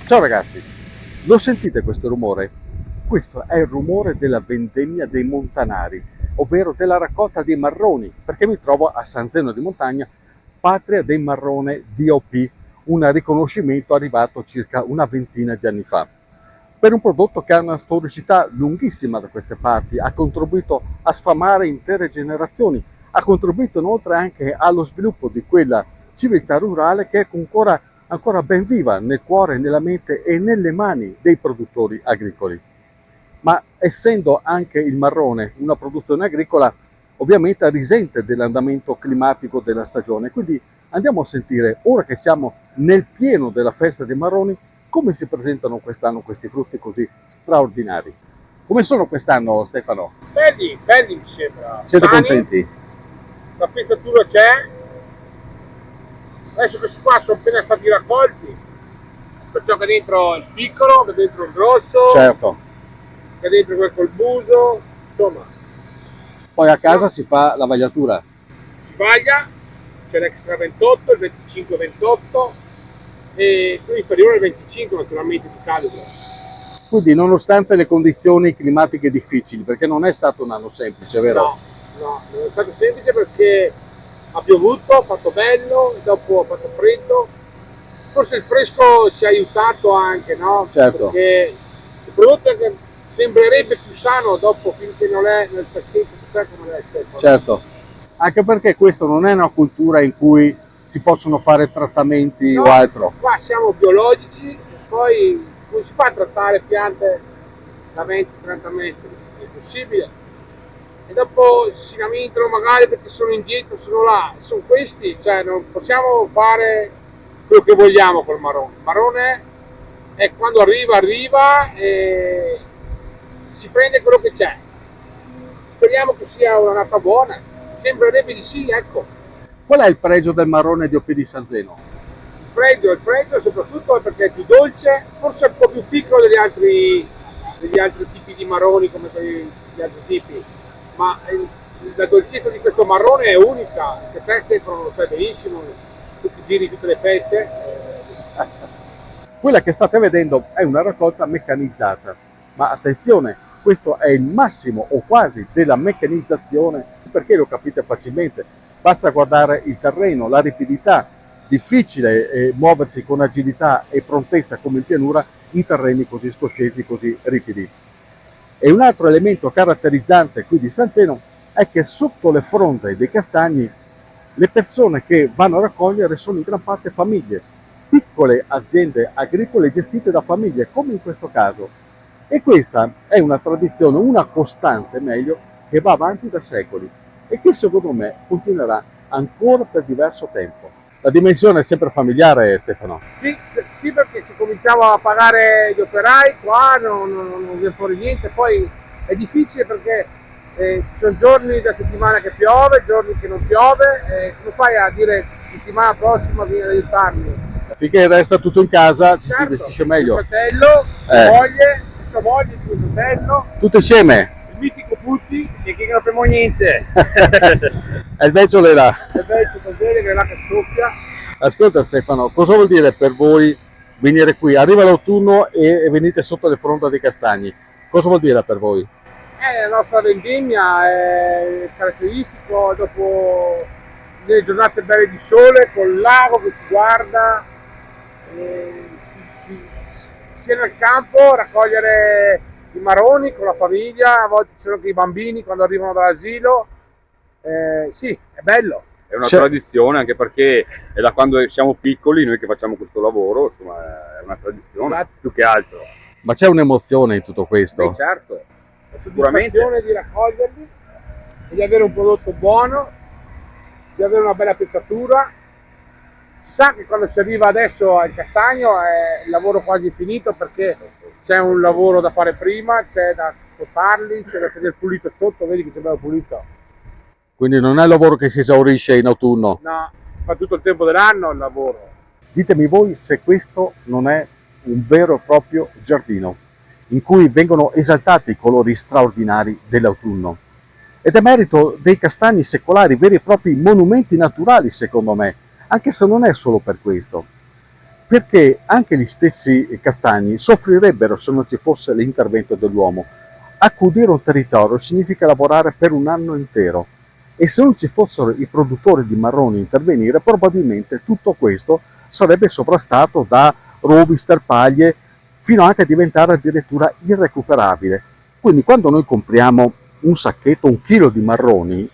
Ciao ragazzi, lo sentite questo rumore? Questo è il rumore della vendemmia dei montanari, ovvero della raccolta dei marroni, perché mi trovo a San Zeno di Montagna, patria dei marrone DOP, un riconoscimento arrivato circa una ventina di anni fa. Per un prodotto che ha una storicità lunghissima da queste parti, ha contribuito a sfamare intere generazioni, ha contribuito inoltre anche allo sviluppo di quella civiltà rurale che è ancora ben viva nel cuore, nella mente e nelle mani dei produttori agricoli. Ma essendo anche il marrone una produzione agricola, ovviamente risente dell'andamento climatico della stagione. Quindi andiamo a sentire, ora che siamo nel pieno della festa dei marroni, come si presentano quest'anno questi frutti così straordinari. Come sono quest'anno, Stefano? Belli, belli mi sembra. Siete Sani, contenti? la pezzatura c'è. Adesso questi qua sono appena stati raccolti, perciò che dentro il piccolo, che dentro il grosso, Certo. che dentro quel col muso, insomma. Poi a casa si fa la vagliatura. Si vaglia, c'è l'extra 28, il 25-28 e quello inferiore al 25 naturalmente di calibro. Quindi nonostante le condizioni climatiche difficili, perché non è stato un anno semplice, vero? No, non è stato semplice perché ha piovuto, ha fatto bello, dopo ha fatto freddo. Forse il fresco ci ha aiutato anche, no? Certo. Perché il prodotto sembrerebbe più sano dopo finché non è nel sacchetto, sai come è Stefano? Certo, anche perché questo non è una cultura in cui si possono fare trattamenti No, o altro. qua siamo biologici, poi non si fa a trattare piante da 20-30 metri, è impossibile. E dopo si lamentano magari perché sono indietro, sono là, sono questi, cioè non possiamo fare quello che vogliamo col marrone. Il marrone è quando arriva e si prende quello che c'è. Speriamo che sia un'annata buona, sembrerebbe di sì, ecco. Qual è il pregio del marrone DOP di San Zeno? Il pregio soprattutto è perché è più dolce, forse è un po' più piccolo degli altri tipi di marroni come gli altri tipi, ma la dolcezza di questo marrone è unica, che te Stefano lo sai benissimo, tu che giri tutte le feste. Quella che state vedendo è una raccolta meccanizzata, ma attenzione, questo è il massimo o quasi della meccanizzazione, perché lo capite facilmente, basta guardare il terreno, la ripidità, difficile muoversi con agilità e prontezza come in pianura in terreni così scoscesi, così ripidi. E un altro elemento caratterizzante qui di San Zeno è che sotto le fronde dei castagni le persone che vanno a raccogliere sono in gran parte famiglie, piccole aziende agricole gestite da famiglie, come in questo caso. E questa è una tradizione, una costante, meglio, che va avanti da secoli e che secondo me continuerà ancora per diverso tempo. La dimensione è sempre familiare, Stefano. Sì, perché se cominciamo a pagare gli operai qua non viene fuori niente, poi è difficile perché ci sono giorni da settimana che piove, giorni che non piove, come fai a dire settimana prossima vieni ad aiutarmi? Finché resta tutto in casa ci Certo, si gestisce meglio. Mio fratello, sua moglie, il tuo fratello, Tutto insieme. il mitico Putti, che non abbiamo niente. E il vecchio le là. È bello vedere che è là che soffia. Ascolta Stefano, cosa vuol dire per voi venire qui? Arriva l'autunno e venite sotto le fronde dei castagni. Cosa vuol dire per voi? La nostra vendemmia è caratteristico dopo le giornate belle di sole, col lago che ci guarda, si è nel campo a raccogliere i marroni con la famiglia, a volte ci sono anche i bambini quando arrivano dall'asilo. Sì, è bello. È una tradizione, anche perché è da quando siamo piccoli noi che facciamo questo lavoro, insomma è una tradizione, Esatto. più che altro. Ma c'è un'emozione in tutto questo? Certo, la soddisfazione di raccoglierli e di avere un prodotto buono, di avere una bella pezzatura. Si sa che quando si arriva adesso al castagno è il lavoro quasi finito perché c'è un lavoro da fare prima, c'è da potarli, c'è da tenere pulito sotto, vedi che c'è bello pulito. Quindi non è un lavoro che si esaurisce in autunno? No, fa tutto il tempo dell'anno il lavoro. Ditemi voi se questo non è un vero e proprio giardino, in cui vengono esaltati i colori straordinari dell'autunno. Ed è merito dei castagni secolari, veri e propri monumenti naturali secondo me, anche se non è solo per questo. perché anche gli stessi castagni soffrirebbero se non ci fosse l'intervento dell'uomo. Accudire un territorio significa lavorare per un anno intero e se non ci fossero i produttori di marroni a intervenire, probabilmente tutto questo sarebbe sovrastato da rovi, sterpaglie, fino anche a diventare addirittura irrecuperabile. Quindi quando noi compriamo un sacchetto, un chilo di marroni,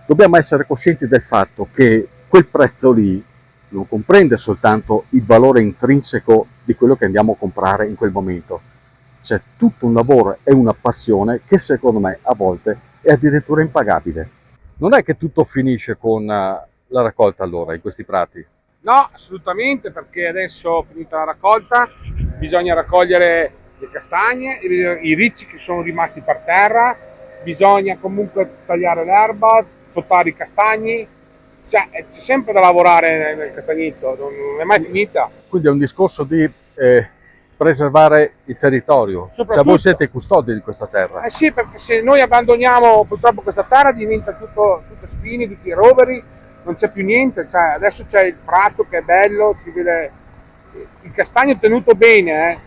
dobbiamo essere coscienti del fatto che quel prezzo lì non comprende soltanto il valore intrinseco di quello che andiamo a comprare in quel momento. C'è tutto un lavoro e una passione che secondo me a volte è addirittura impagabile. Non è che tutto finisce con la raccolta allora in questi prati? No, assolutamente, perché adesso finita la raccolta bisogna raccogliere le castagne, i ricci che sono rimasti per terra, bisogna comunque tagliare l'erba, potare i castagni, cioè c'è sempre da lavorare nel castagnetto, non è mai finita. Quindi è un discorso di preservare il territorio, cioè voi siete i custodi di questa terra. Eh sì, perché se noi abbandoniamo purtroppo questa terra diventa tutto spini, tutti i roveri, non c'è più niente, cioè adesso c'è il prato che è bello, si vede il castagno è tenuto bene,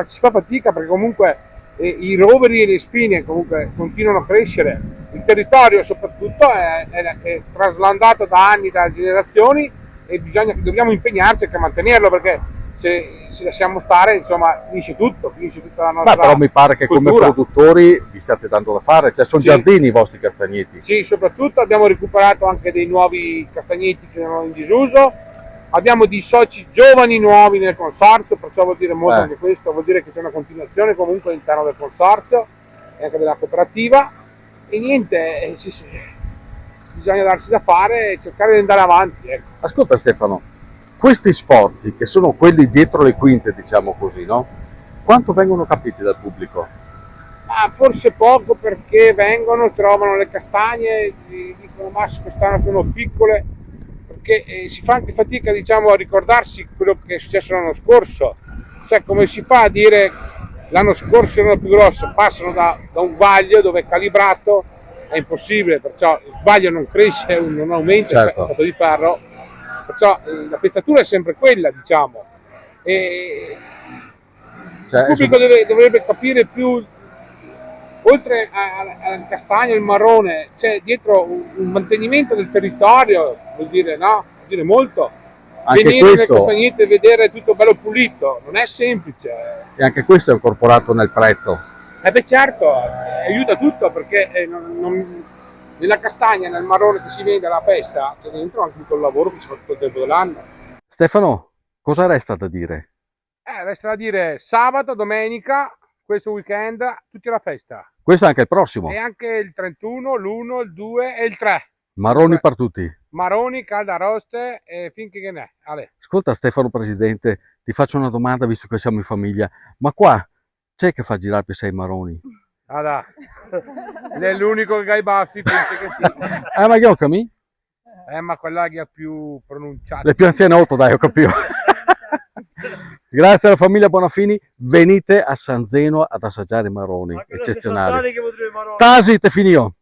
si fa fatica perché comunque i roveri e le spine comunque continuano a crescere, il territorio soprattutto è traslandato da anni, da generazioni e dobbiamo impegnarci anche a mantenerlo perché se lasciamo stare insomma finisce tutta la nostra però mi pare che cultura. Come produttori vi state dando da fare, cioè sono Sì. giardini i vostri castagneti. Sì, soprattutto abbiamo recuperato anche dei nuovi castagneti che erano in disuso, abbiamo dei soci giovani nuovi nel consorzio, perciò vuol dire molto anche questo, vuol dire che c'è una continuazione comunque all'interno del consorzio e anche della cooperativa e niente, sì, bisogna darsi da fare e cercare di andare avanti. Ecco. Ascolta Stefano, questi sforzi che sono quelli dietro le quinte, diciamo così, no? Quanto vengono capiti dal pubblico? Forse poco perché vengono, trovano le castagne, dicono ma quest'anno sono piccole, perché si fa anche fatica diciamo a ricordarsi quello che è successo l'anno scorso, cioè come si fa a dire l'anno scorso erano più grosse, passano da un vaglio dove è calibrato, è impossibile, perciò il vaglio non cresce, non aumenta, certo. È fatto di ferro, perciò la pezzatura è sempre quella diciamo, e il pubblico dovrebbe capire più. Oltre al castagno e il marrone c'è dietro un mantenimento del territorio, vuol dire no? Vuol dire molto. Anche venire questo, nel castagnetto e vedere tutto bello pulito, non è semplice. E anche questo è incorporato nel prezzo. Beh certo, aiuta tutto perché nella castagna, nel marrone che si vende alla festa, c'è dentro anche tutto il lavoro che si fa tutto il tempo dell'anno. Stefano, cosa resta da dire? Resta da dire sabato, domenica, questo weekend, tutti alla festa. Questo è anche il prossimo. E anche il 31, l'1, il 2 e il 3. Marroni per tutti. Marroni, caldaroste e finché che ne. Ale. Ascolta Stefano Presidente, ti faccio una domanda visto che siamo in famiglia. Ma qua c'è che fa girare per 6 marroni? Ah da. È l'unico che ha i baffi, penso che sì. Ma Ioccami? Ma quella che ha più pronunciato. Le più anzianotto, dai, ho capito. Grazie alla famiglia Bonafini, venite a San Zeno ad assaggiare i marroni eccezionali. Tasi te finio.